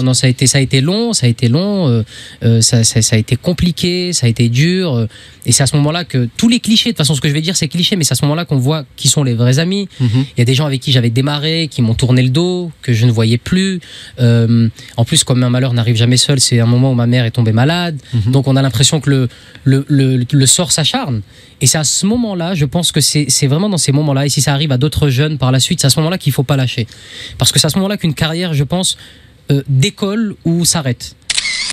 Non, ça a été long, ça a été compliqué, ça a été dur. Et c'est à ce moment-là que tous les clichés, de toute façon, ce que je vais dire, c'est cliché, mais c'est à ce moment-là qu'on voit qui sont les vrais amis. Il y a des gens avec qui j'avais démarré, qui m'ont tourné le dos, que je ne voyais plus. En plus, comme un malheur n'arrive jamais seul, c'est un moment où ma mère est tombée malade. Donc, on a l'impression que le sort s'acharne. Et c'est à ce moment-là, je pense que c'est vraiment dans ces moments-là, et si ça arrive à d'autres jeunes par la suite, c'est à ce moment-là qu'il ne faut pas lâcher. Parce que c'est à ce moment-là qu'une carrière, je pense, décolle ou s'arrête.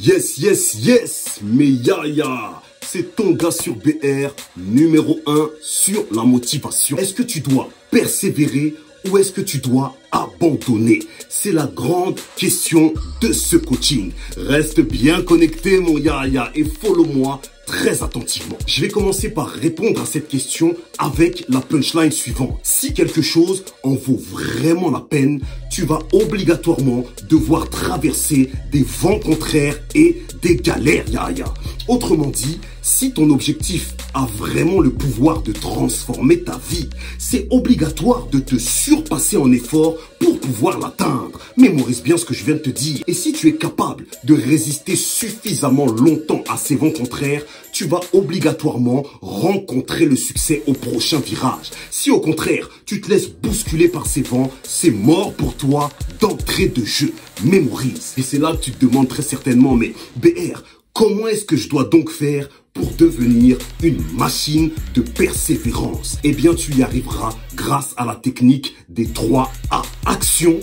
Yes, yes, yes, mais Yaya, c'est ton gars sur BR, numéro 1 sur la motivation. Est-ce que tu dois persévérer ou est-ce que tu dois abandonner? C'est la grande question de ce coaching. Reste bien connecté mon Yaya et follow-moi très attentivement. Je vais commencer par répondre à cette question avec la punchline suivante. Si quelque chose en vaut vraiment la peine, tu vas obligatoirement devoir traverser des vents contraires et des galères, Yaya. Autrement dit, si ton objectif a vraiment le pouvoir de transformer ta vie, c'est obligatoire de te surpasser en effort pour pouvoir l'atteindre. Mémorise bien ce que je viens de te dire. Et si tu es capable de résister suffisamment longtemps à ces vents contraires, tu vas obligatoirement rencontrer le succès au prochain virage. Si au contraire, tu te laisses bousculer par ces vents, c'est mort pour toi d'entrée de jeu. Mémorise. Et c'est là que tu te demandes très certainement, mais BR, comment est-ce que je dois donc faire pour devenir une machine de persévérance? Eh bien, tu y arriveras grâce à la technique des 3 A. Action,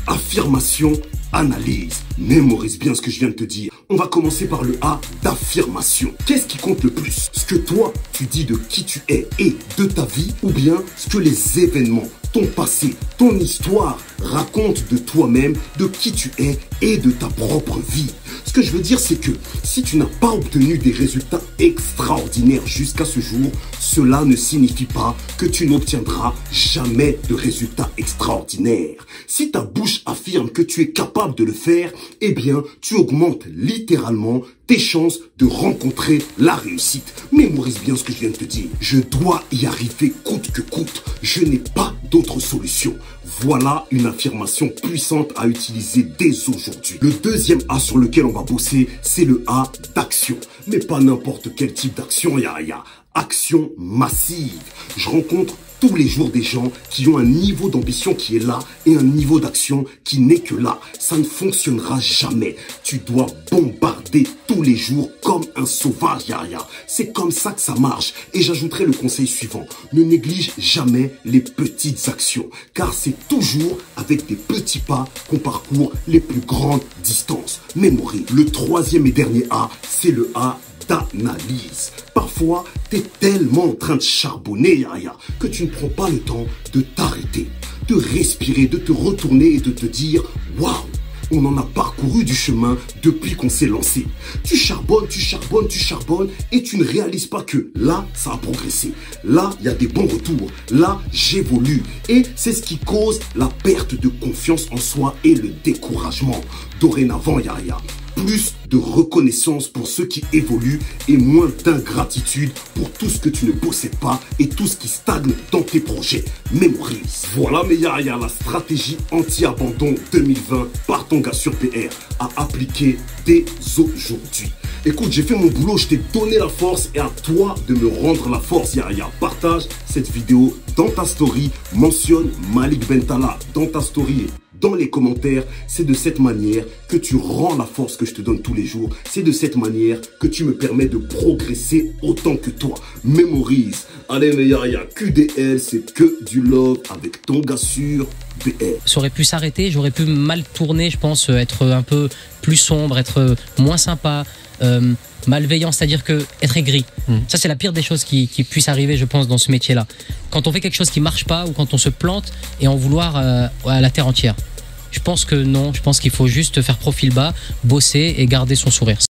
affirmation, analyse. Mémorise bien ce que je viens de te dire. On va commencer par le A d'affirmation. Qu'est-ce qui compte le plus? Ce que toi, tu dis de qui tu es et de ta vie, ou bien ce que les événements, ton passé, ton histoire racontent de toi-même, de qui tu es et de ta propre vie. Ce que je veux dire, c'est que si tu n'as pas obtenu des résultats extraordinaires jusqu'à ce jour, cela ne signifie pas que tu n'obtiendras jamais de résultats extraordinaires. Si ta bouche affirme que tu es capable de le faire, eh bien, tu augmentes littéralement tes chances de rencontrer la réussite. Mémorise bien ce que je viens de te dire. Je dois y arriver coûte que coûte. Je n'ai pas d'autre solution. Voilà une affirmation puissante à utiliser dès aujourd'hui. Le deuxième A sur lequel on va bosser, c'est le A d'action. Mais pas n'importe quel type d'action, Yaya. Action massive. Je rencontre tous les jours des gens qui ont un niveau d'ambition qui est là et un niveau d'action qui n'est que là. Ça ne fonctionnera jamais. Tu dois bombarder tous les jours comme un sauvage, Yaya. C'est comme ça que ça marche. Et j'ajouterai le conseil suivant. Ne néglige jamais les petites actions, car c'est toujours avec des petits pas qu'on parcourt les plus grandes distances. Mémorise. Le troisième et dernier A, c'est le A d'analyse. Parfois, tu es tellement en train de charbonner, Yaya, que tu ne prends pas le temps de t'arrêter, de respirer, de te retourner et de te dire « Waouh, on en a parcouru du chemin depuis qu'on s'est lancé. » Tu charbonnes, tu charbonnes, tu charbonnes et tu ne réalises pas que là, ça a progressé. Là, il y a des bons retours. Là, j'évolue. Et c'est ce qui cause la perte de confiance en soi et le découragement. Dorénavant, Yaya, plus de reconnaissance pour ceux qui évoluent et moins d'ingratitude pour tout ce que tu ne possèdes pas et tout ce qui stagne dans tes projets. Mémorise. Voilà mes Yaya, la stratégie anti-abandon 2020 par ton gars sur PR à appliquer dès aujourd'hui. Écoute, j'ai fait mon boulot, je t'ai donné la force et à toi de me rendre la force, Yaya. Partage cette vidéo dans ta story, mentionne Malik Bentala dans ta story et dans les commentaires. C'est de cette manière que tu rends la force que je te donne tous les jours. C'est de cette manière que tu me permets de progresser autant que toi. Mémorise. Allez mes Yaya, QDL, c'est que du love avec ton gars sur BR. Ça aurait pu s'arrêter, j'aurais pu mal tourner, je pense, être un peu plus sombre, être moins sympa, malveillant, c'est-à-dire que être aigri. Ça, c'est la pire des choses qui puissent arriver, je pense, dans ce métier-là. Quand on fait quelque chose qui marche pas ou quand on se plante et en vouloir à la terre entière. Je pense que non, je pense qu'il faut juste faire profil bas, bosser et garder son sourire.